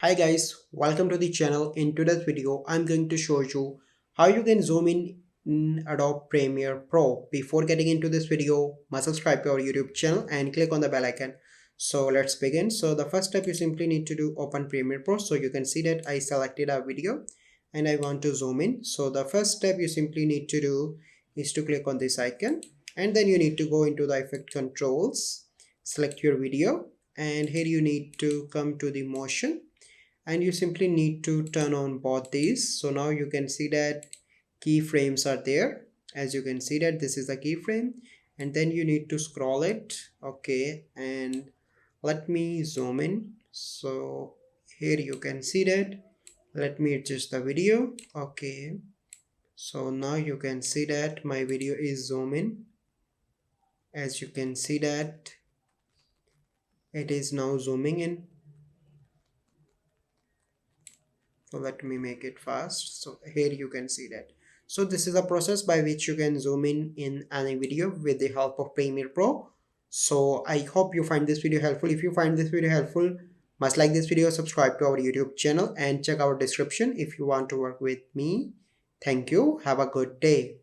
Hi guys, welcome to the channel. In today's video, I'm going to show you how you can zoom in Adobe Premiere Pro. Before getting into this video, must subscribe to our YouTube channel and click on the bell icon. So let's begin. So the first step you simply need to do open Premiere Pro. So you can see that I selected a video and I want to zoom in. So the first step you simply need to do is to click on this icon and then you need to go into the effect controls, select your video and here you need to come to the motion and you simply need to turn on both these. So now you can see that keyframes are there. As you can see that this is a keyframe and then you need to scroll it. Okay, and let me zoom in. So here you can see that. Let me adjust the video. Okay, so now you can see that my video is zoom in. As you can see that it is now zooming in. So let me make it fast. So here you can see that. So this is a process by which you can zoom in any video with the help of Premiere Pro. So I hope you find this video helpful. If you find this video helpful, must like this video, subscribe to our YouTube channel and check our description if you want to work with me. Thank you. Have a good day.